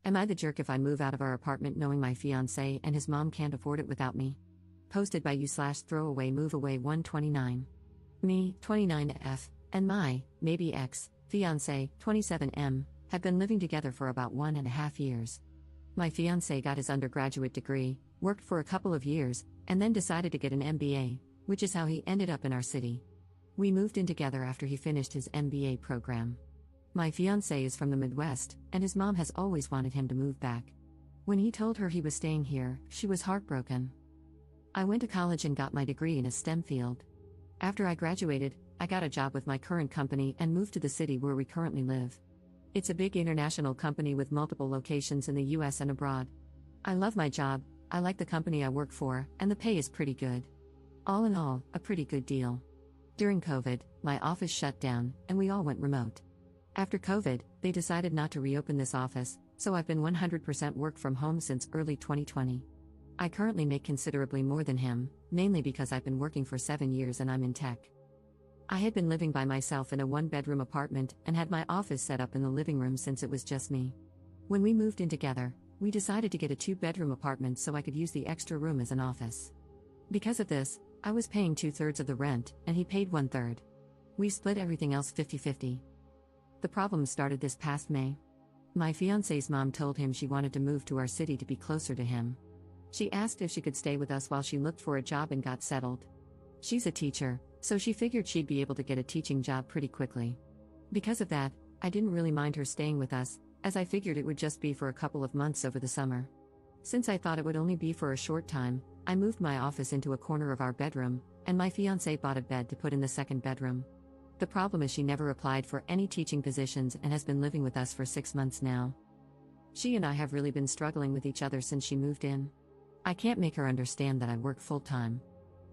Am I the jerk if I move out of our apartment knowing my fiancé and his mom can't afford it without me? Posted by you/throwaway move away 129. Me, 29F, and my, maybe ex, fiancé, 27M, have been living together for about 1.5 years. My fiancé got his undergraduate degree, worked for a couple of years, and then decided to get an MBA, which is how he ended up in our city. We moved in together after he finished his MBA program. My fiancé is from the Midwest, and his mom has always wanted him to move back. When he told her he was staying here, she was heartbroken. I went to college and got my degree in a STEM field. After I graduated, I got a job with my current company and moved to the city where we currently live. It's a big international company with multiple locations in the US and abroad. I love my job, I like the company I work for, and the pay is pretty good. All in all, a pretty good deal. During COVID, my office shut down, and we all went remote. After COVID, they decided not to reopen this office, so I've been 100% work from home since early 2020. I currently make considerably more than him, mainly because I've been working for 7 years and I'm in tech. I had been living by myself in a 1-bedroom apartment and had my office set up in the living room since it was just me. When we moved in together, we decided to get a 2-bedroom apartment so I could use the extra room as an office. Because of this, I was paying 2/3 of the rent, and he paid 1/3. We split everything else 50-50. The problem started this past May. My fiancé's mom told him she wanted to move to our city to be closer to him. She asked if she could stay with us while she looked for a job and got settled. She's a teacher, so she figured she'd be able to get a teaching job pretty quickly. Because of that, I didn't really mind her staying with us, as I figured it would just be for a couple of months over the summer. Since I thought it would only be for a short time, I moved my office into a corner of our bedroom, and my fiancé bought a bed to put in the second bedroom. The problem is she never applied for any teaching positions and has been living with us for 6 months now. She and I have really been struggling with each other since she moved in. I can't make her understand that I work full-time.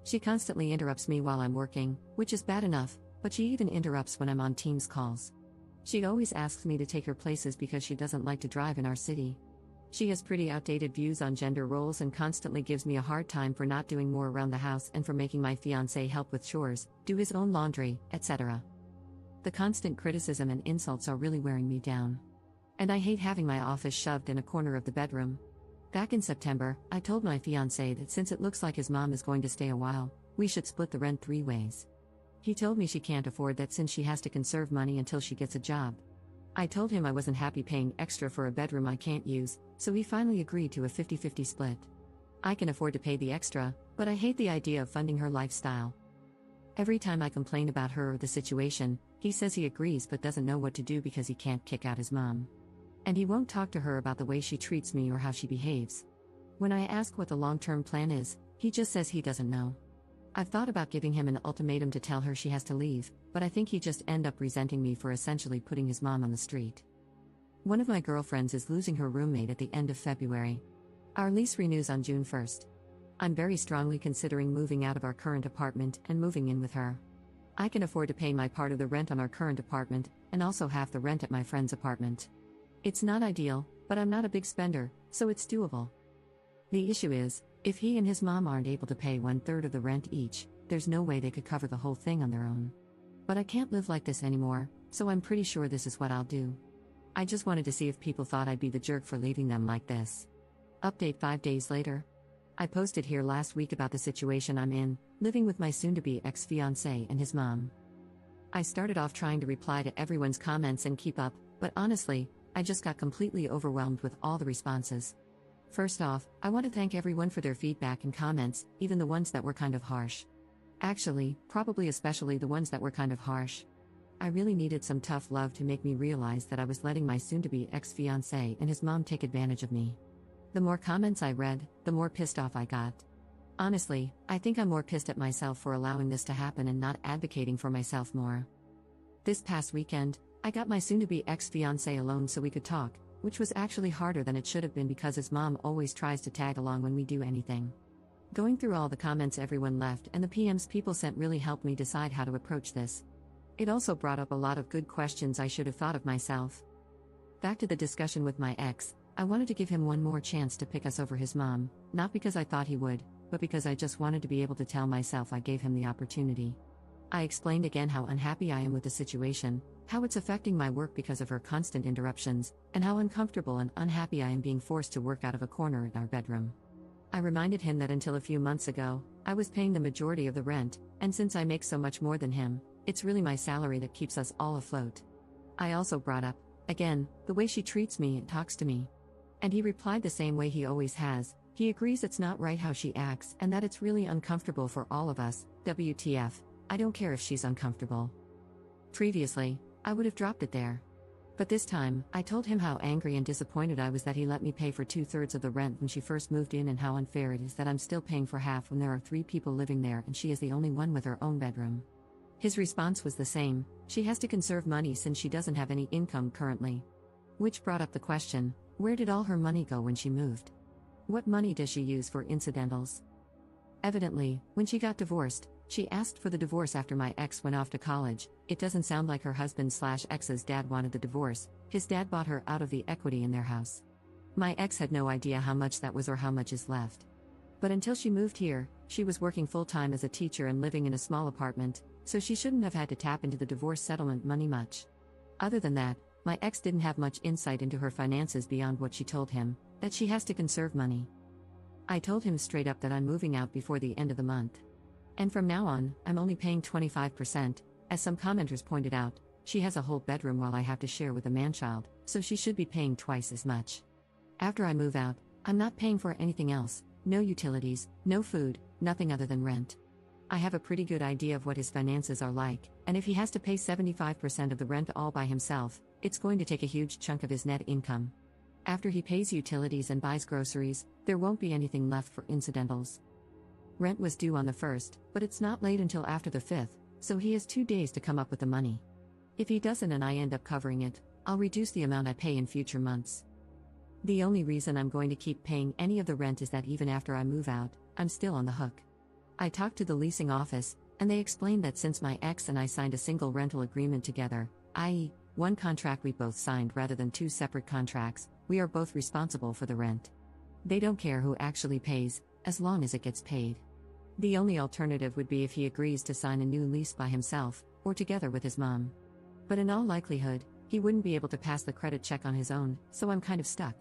She constantly interrupts me while I'm working, which is bad enough, but she even interrupts when I'm on Teams calls. She always asks me to take her places because she doesn't like to drive in our city. She has pretty outdated views on gender roles and constantly gives me a hard time for not doing more around the house and for making my fiancé help with chores, do his own laundry, etc. The constant criticism and insults are really wearing me down. And I hate having my office shoved in a corner of the bedroom. Back in September, I told my fiancé that since it looks like his mom is going to stay a while, we should split the rent 3 ways. He told me she can't afford that since she has to conserve money until she gets a job. I told him I wasn't happy paying extra for a bedroom I can't use, so he finally agreed to a 50-50 split. I can afford to pay the extra, but I hate the idea of funding her lifestyle. Every time I complain about her or the situation, he says he agrees but doesn't know what to do because he can't kick out his mom. And he won't talk to her about the way she treats me or how she behaves. When I ask what the long-term plan is, he just says he doesn't know. I've thought about giving him an ultimatum to tell her she has to leave, but I think he'd just end up resenting me for essentially putting his mom on the street. One of my girlfriends is losing her roommate at the end of February. Our lease renews on June 1st. I'm very strongly considering moving out of our current apartment and moving in with her. I can afford to pay my part of the rent on our current apartment, and also half the rent at my friend's apartment. It's not ideal, but I'm not a big spender, so it's doable. The issue is, if he and his mom aren't able to pay 1/3 of the rent each, there's no way they could cover the whole thing on their own. But I can't live like this anymore, so I'm pretty sure this is what I'll do. I just wanted to see if people thought I'd be the jerk for leaving them like this. Update 5 days later. I posted here last week about the situation I'm in, living with my soon-to-be ex-fiancé and his mom. I started off trying to reply to everyone's comments and keep up, but honestly, I just got completely overwhelmed with all the responses. First off, I want to thank everyone for their feedback and comments, even the ones that were kind of harsh. Actually, probably especially the ones that were kind of harsh. I really needed some tough love to make me realize that I was letting my soon-to-be ex-fiancé and his mom take advantage of me. The more comments I read, the more pissed off I got. Honestly, I think I'm more pissed at myself for allowing this to happen and not advocating for myself more. This past weekend, I got my soon-to-be ex-fiancé alone so we could talk, which was actually harder than it should have been because his mom always tries to tag along when we do anything. Going through all the comments everyone left and the PMs people sent really helped me decide how to approach this. It also brought up a lot of good questions I should have thought of myself. Back to the discussion with my ex, I wanted to give him one more chance to pick us over his mom, not because I thought he would, but because I just wanted to be able to tell myself I gave him the opportunity. I explained again how unhappy I am with the situation, how it's affecting my work because of her constant interruptions, and how uncomfortable and unhappy I am being forced to work out of a corner in our bedroom. I reminded him that until a few months ago, I was paying the majority of the rent, and since I make so much more than him, it's really my salary that keeps us all afloat. I also brought up, again, the way she treats me and talks to me. And he replied the same way he always has. He agrees it's not right how she acts and that it's really uncomfortable for all of us. WTF, I don't care if she's uncomfortable. Previously, I would have dropped it there. But this time, I told him how angry and disappointed I was that he let me pay for 2/3 of the rent when she first moved in and how unfair it is that I'm still paying for half when there are 3 people living there and she is the only one with her own bedroom. His response was the same: she has to conserve money since she doesn't have any income currently. Which brought up the question, where did all her money go when she moved? What money does she use for incidentals? Evidently, when she got divorced, she asked for the divorce after my ex went off to college. It doesn't sound like her husband/ex's dad wanted the divorce. His dad bought her out of the equity in their house. My ex had no idea how much that was or how much is left. But until she moved here, she was working full-time as a teacher and living in a small apartment, so she shouldn't have had to tap into the divorce settlement money much. Other than that, my ex didn't have much insight into her finances beyond what she told him, that she has to conserve money. I told him straight up that I'm moving out before the end of the month. And from now on, I'm only paying 25%, as some commenters pointed out. She has a whole bedroom while I have to share with a man-child, so she should be paying twice as much. After I move out, I'm not paying for anything else, no utilities, no food, nothing other than rent. I have a pretty good idea of what his finances are like, and if he has to pay 75% of the rent all by himself, it's going to take a huge chunk of his net income. After he pays utilities and buys groceries, there won't be anything left for incidentals. Rent was due on the 1st, but it's not late until after the 5th, so he has 2 days to come up with the money. If he doesn't and I end up covering it, I'll reduce the amount I pay in future months. The only reason I'm going to keep paying any of the rent is that even after I move out, I'm still on the hook. I talked to the leasing office, and they explained that since my ex and I signed a single rental agreement together, i.e., one contract we both signed rather than 2 separate contracts, we are both responsible for the rent. They don't care who actually pays, as long as it gets paid. The only alternative would be if he agrees to sign a new lease by himself, or together with his mom. But in all likelihood, he wouldn't be able to pass the credit check on his own, so I'm kind of stuck.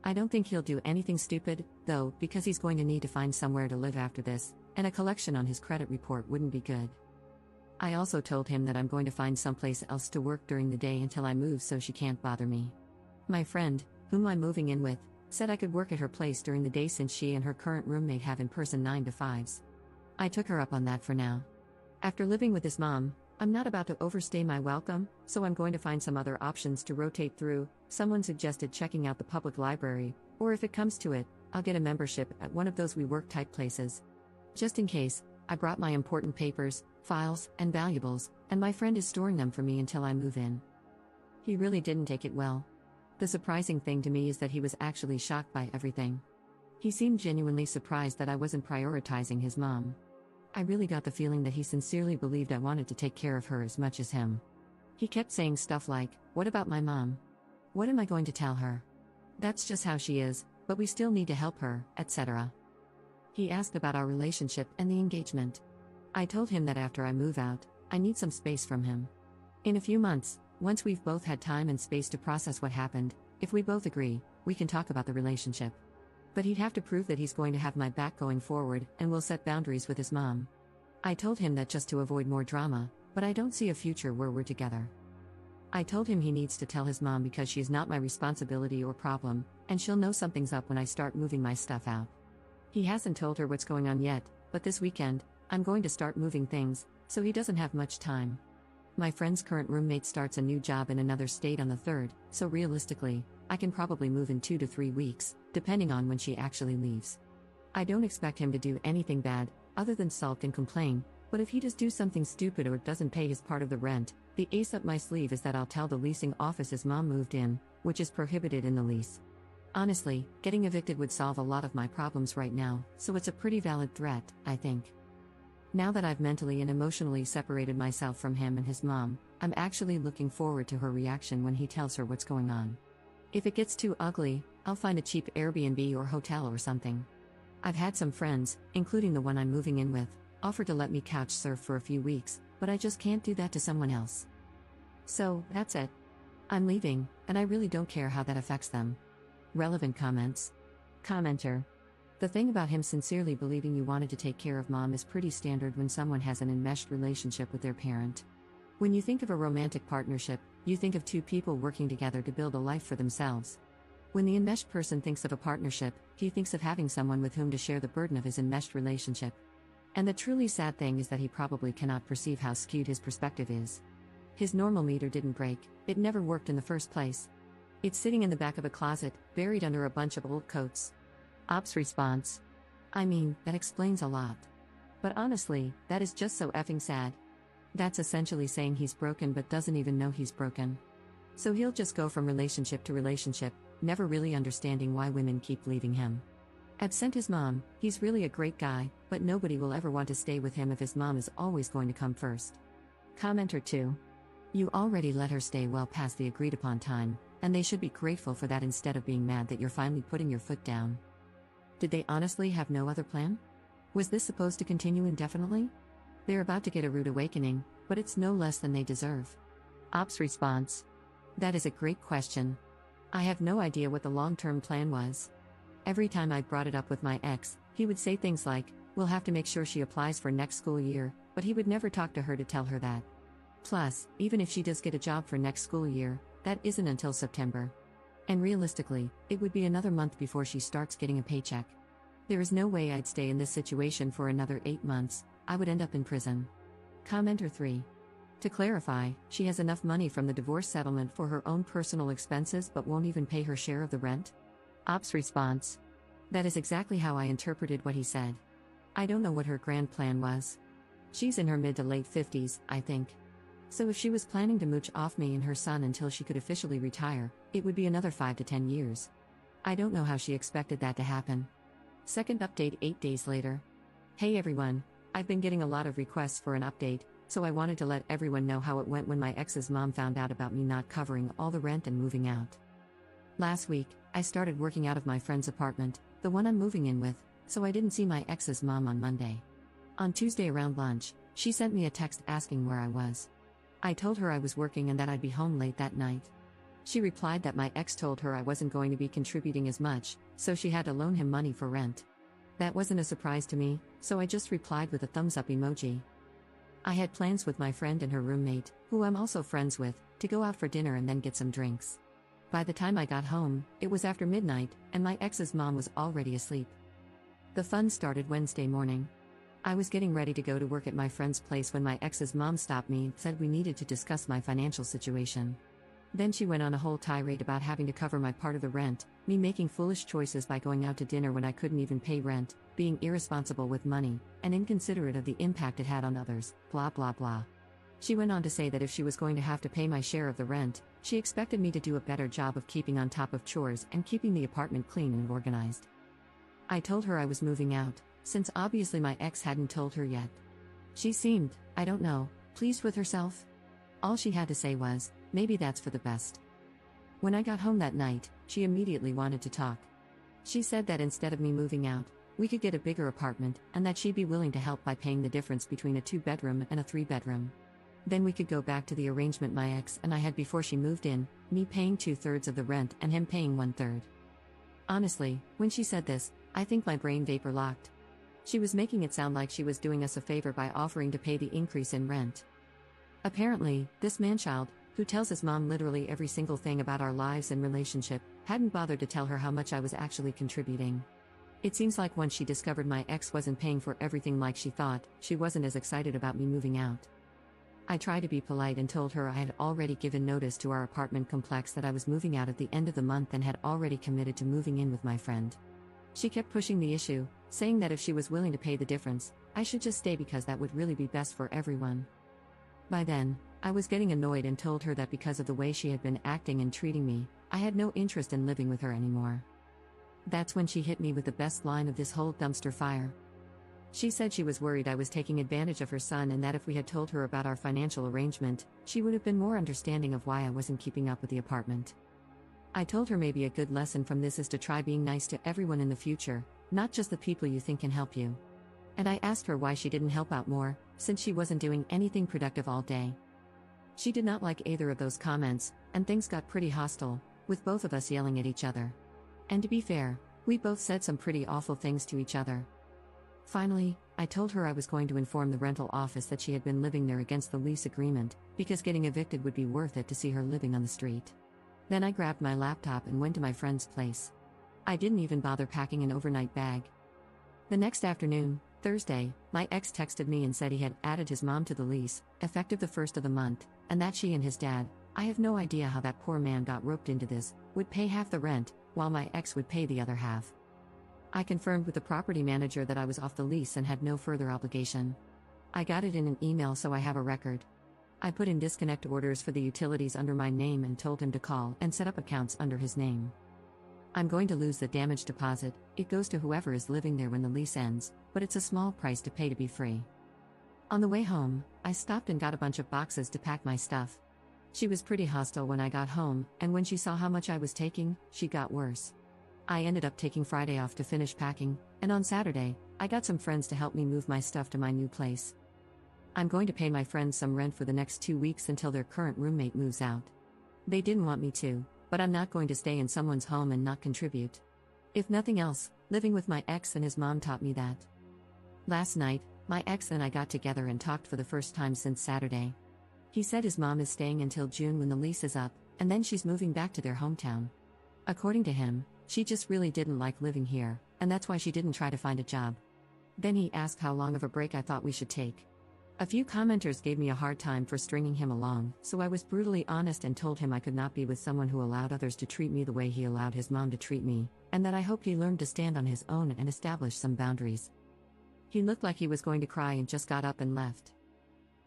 I don't think he'll do anything stupid, though, because he's going to need to find somewhere to live after this, and a collection on his credit report wouldn't be good. I also told him that I'm going to find someplace else to work during the day until I move so she can't bother me. My friend, whom I'm moving in with, said I could work at her place during the day since she and her current roommate have in-person 9 to 5s. I took her up on that for now. After living with his mom, I'm not about to overstay my welcome, so I'm going to find some other options to rotate through. Someone suggested checking out the public library, or if it comes to it, I'll get a membership at one of those WeWork type places. Just in case, I brought my important papers, files, and valuables, and my friend is storing them for me until I move in. He really didn't take it well. The surprising thing to me is that he was actually shocked by everything. He seemed genuinely surprised that I wasn't prioritizing his mom. I really got the feeling that he sincerely believed I wanted to take care of her as much as him. He kept saying stuff like, "What about my mom? What am I going to tell her? That's just how she is, but we still need to help her," etc. He asked about our relationship and the engagement. I told him that after I move out, I need some space from him. In a few months, once we've both had time and space to process what happened, if we both agree, we can talk about the relationship. But he'd have to prove that he's going to have my back going forward and will set boundaries with his mom. I told him that just to avoid more drama, but I don't see a future where we're together. I told him he needs to tell his mom because she's not my responsibility or problem, and she'll know something's up when I start moving my stuff out. He hasn't told her what's going on yet, but this weekend, I'm going to start moving things, so he doesn't have much time. My friend's current roommate starts a new job in another state on the 3rd, so realistically, I can probably move in 2 to 3 weeks, depending on when she actually leaves. I don't expect him to do anything bad, other than sulk and complain, but if he does do something stupid or doesn't pay his part of the rent, the ace up my sleeve is that I'll tell the leasing office his mom moved in, which is prohibited in the lease. Honestly, getting evicted would solve a lot of my problems right now, so it's a pretty valid threat, I think. Now that I've mentally and emotionally separated myself from him and his mom, I'm actually looking forward to her reaction when he tells her what's going on. If it gets too ugly, I'll find a cheap Airbnb or hotel or something. I've had some friends, including the one I'm moving in with, offer to let me couch surf for a few weeks, but I just can't do that to someone else. So, that's it. I'm leaving, and I really don't care how that affects them. Relevant comments. Commenter. The thing about him sincerely believing you wanted to take care of mom is pretty standard when someone has an enmeshed relationship with their parent. When you think of a romantic partnership, you think of two people working together to build a life for themselves. When the enmeshed person thinks of a partnership, he thinks of having someone with whom to share the burden of his enmeshed relationship. And the truly sad thing is that he probably cannot perceive how skewed his perspective is. His normal meter didn't break, it never worked in the first place. It's sitting in the back of a closet, buried under a bunch of old coats. Ops response. I mean, that explains a lot. But honestly, that is just so effing sad. That's essentially saying he's broken but doesn't even know he's broken. So he'll just go from relationship to relationship, never really understanding why women keep leaving him. Absent his mom, he's really a great guy, but nobody will ever want to stay with him if his mom is always going to come first. Commenter 2. You already let her stay well past the agreed upon time, and they should be grateful for that instead of being mad that you're finally putting your foot down. Did they honestly have no other plan? Was this supposed to continue indefinitely? They're about to get a rude awakening, but it's no less than they deserve. Ops response. That is a great question. I have no idea what the long-term plan was. Every time I brought it up with my ex, he would say things like, we'll have to make sure she applies for next school year, but he would never talk to her to tell her that. Plus, even if she does get a job for next school year, that isn't until September. And realistically, it would be another month before she starts getting a paycheck. There is no way I'd stay in this situation for another 8 months, I would end up in prison. Commenter 3. To clarify, she has enough money from the divorce settlement for her own personal expenses but won't even pay her share of the rent? Ops response. That is exactly how I interpreted what he said. I don't know what her grand plan was. She's in her mid to late 50s, I think. So if she was planning to mooch off me and her son until she could officially retire, it would be another 5 to 10 years. I don't know how she expected that to happen. Second update 8 days later. Hey everyone, I've been getting a lot of requests for an update, so I wanted to let everyone know how it went when my ex's mom found out about me not covering all the rent and moving out. Last week, I started working out of my friend's apartment, the one I'm moving in with, so I didn't see my ex's mom on Monday. On Tuesday around lunch, she sent me a text asking where I was. I told her I was working and that I'd be home late that night. She replied that my ex told her I wasn't going to be contributing as much, so she had to loan him money for rent. That wasn't a surprise to me, so I just replied with a thumbs up emoji. I had plans with my friend and her roommate, who I'm also friends with, to go out for dinner and then get some drinks. By the time I got home, it was after midnight, and my ex's mom was already asleep. The fun started Wednesday morning. I was getting ready to go to work at my friend's place when my ex's mom stopped me and said we needed to discuss my financial situation. Then she went on a whole tirade about having to cover my part of the rent, me making foolish choices by going out to dinner when I couldn't even pay rent, being irresponsible with money, and inconsiderate of the impact it had on others, blah blah blah. She went on to say that if she was going to have to pay my share of the rent, she expected me to do a better job of keeping on top of chores and keeping the apartment clean and organized. I told her I was moving out, since obviously my ex hadn't told her yet. She seemed, I don't know, pleased with herself. All she had to say was, maybe that's for the best. When I got home that night, she immediately wanted to talk. She said that instead of me moving out, we could get a bigger apartment, and that she'd be willing to help by paying the difference between a 2-bedroom and a 3-bedroom. Then we could go back to the arrangement my ex and I had before she moved in, me paying 2/3 of the rent and him paying 1/3. Honestly, when she said this, I think my brain vapor locked. She was making it sound like she was doing us a favor by offering to pay the increase in rent. Apparently, this manchild, who tells his mom literally every single thing about our lives and relationship, hadn't bothered to tell her how much I was actually contributing. It seems like once she discovered my ex wasn't paying for everything like she thought, she wasn't as excited about me moving out. I tried to be polite and told her I had already given notice to our apartment complex that I was moving out at the end of the month and had already committed to moving in with my friend. She kept pushing the issue, saying that if she was willing to pay the difference, I should just stay because that would really be best for everyone. By then, I was getting annoyed and told her that because of the way she had been acting and treating me, I had no interest in living with her anymore. That's when she hit me with the best line of this whole dumpster fire. She said she was worried I was taking advantage of her son and that if we had told her about our financial arrangement, she would have been more understanding of why I wasn't keeping up with the apartment. I told her maybe a good lesson from this is to try being nice to everyone in the future, not just the people you think can help you. And I asked her why she didn't help out more, since she wasn't doing anything productive all day. She did not like either of those comments, and things got pretty hostile, with both of us yelling at each other. And to be fair, we both said some pretty awful things to each other. Finally, I told her I was going to inform the rental office that she had been living there against the lease agreement, because getting evicted would be worth it to see her living on the street. Then I grabbed my laptop and went to my friend's place. I didn't even bother packing an overnight bag. The next afternoon, Thursday, my ex texted me and said he had added his mom to the lease, effective the first of the month, and that she and his dad, I have no idea how that poor man got roped into this, would pay half the rent, while my ex would pay the other half. I confirmed with the property manager that I was off the lease and had no further obligation. I got it in an email, so I have a record. I put in disconnect orders for the utilities under my name and told him to call and set up accounts under his name. I'm going to lose the damage deposit. It goes to whoever is living there when the lease ends, but it's a small price to pay to be free. On the way home, I stopped and got a bunch of boxes to pack my stuff. She was pretty hostile when I got home, and when she saw how much I was taking, she got worse. I ended up taking Friday off to finish packing, and on Saturday, I got some friends to help me move my stuff to my new place. I'm going to pay my friends some rent for the next 2 weeks until their current roommate moves out. They didn't want me to, but I'm not going to stay in someone's home and not contribute. If nothing else, living with my ex and his mom taught me that. Last night, my ex and I got together and talked for the first time since Saturday. He said his mom is staying until June when the lease is up, and then she's moving back to their hometown. According to him, she just really didn't like living here, and that's why she didn't try to find a job. Then he asked how long of a break I thought we should take. A few commenters gave me a hard time for stringing him along, so I was brutally honest and told him I could not be with someone who allowed others to treat me the way he allowed his mom to treat me, and that I hoped he learned to stand on his own and establish some boundaries. He looked like he was going to cry and just got up and left.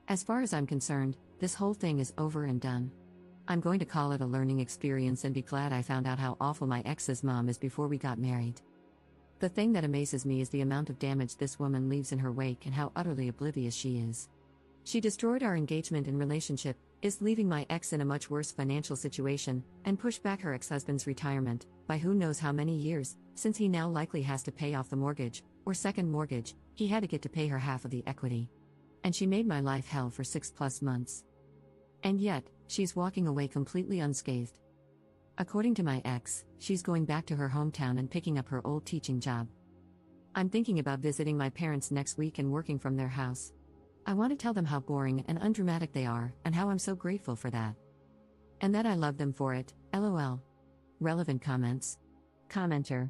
As far as I'm concerned, this whole thing is over and done. I'm going to call it a learning experience and be glad I found out how awful my ex's mom is before we got married. The thing that amazes me is the amount of damage this woman leaves in her wake and how utterly oblivious she is. She destroyed our engagement and relationship, is leaving my ex in a much worse financial situation, and pushed back her ex-husband's retirement, by who knows how many years, since he now likely has to pay off the mortgage, or second mortgage, he had to get to pay her half of the equity. And she made my life hell for 6+ months. And yet, she's walking away completely unscathed. According to my ex, she's going back to her hometown and picking up her old teaching job. I'm thinking about visiting my parents next week and working from their house. I want to tell them how boring and undramatic they are, and how I'm so grateful for that. And that I love them for it, lol. Relevant comments. Commenter.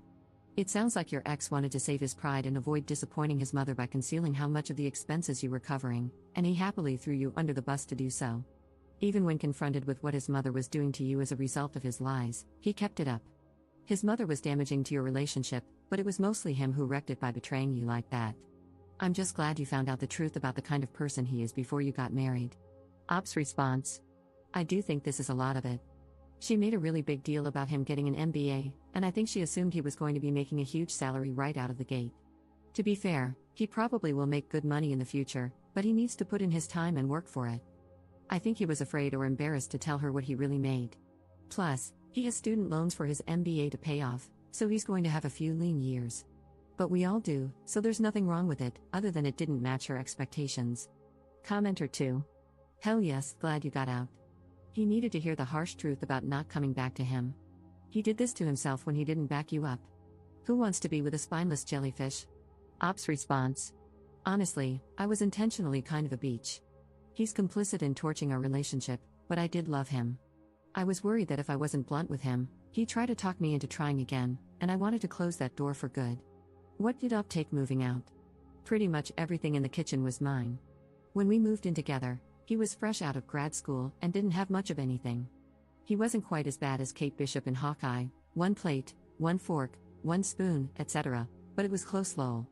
It sounds like your ex wanted to save his pride and avoid disappointing his mother by concealing how much of the expenses you were covering, and he happily threw you under the bus to do so. Even when confronted with what his mother was doing to you as a result of his lies, he kept it up. His mother was damaging to your relationship, but it was mostly him who wrecked it by betraying you like that. I'm just glad you found out the truth about the kind of person he is before you got married. Ops response. I do think this is a lot of it. She made a really big deal about him getting an MBA, and I think she assumed he was going to be making a huge salary right out of the gate. To be fair, he probably will make good money in the future, but he needs to put in his time and work for it. I think he was afraid or embarrassed to tell her what he really made. Plus, he has student loans for his MBA to pay off, so he's going to have a few lean years. But we all do, so there's nothing wrong with it, other than it didn't match her expectations. Commenter 2. Hell yes, glad you got out. He needed to hear the harsh truth about not coming back to him. He did this to himself when he didn't back you up. Who wants to be with a spineless jellyfish? Ops response. Honestly, I was intentionally kind of a beach. He's complicit in torching our relationship, but I did love him. I was worried that if I wasn't blunt with him, he'd try to talk me into trying again, and I wanted to close that door for good. What did Up take moving out? Pretty much everything in the kitchen was mine. When we moved in together, he was fresh out of grad school and didn't have much of anything. He wasn't quite as bad as Kate Bishop in Hawkeye, 1 plate, 1 fork, 1 spoon, etc., but it was close lol.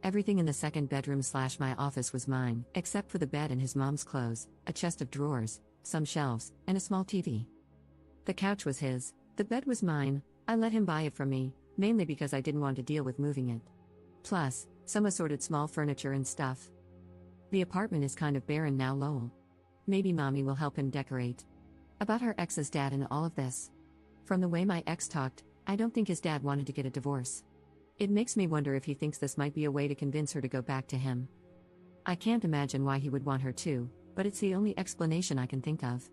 Everything in the second bedroom/my office was mine, except for the bed and his mom's clothes, a chest of drawers, some shelves, and a small TV. The couch was his, the bed was mine. I let him buy it from me, mainly because I didn't want to deal with moving it. Plus, some assorted small furniture and stuff. The apartment is kind of barren now lol. Maybe mommy will help him decorate. About her ex's dad and all of this. From the way my ex talked, I don't think his dad wanted to get a divorce. It makes me wonder if he thinks this might be a way to convince her to go back to him. I can't imagine why he would want her to, but it's the only explanation I can think of.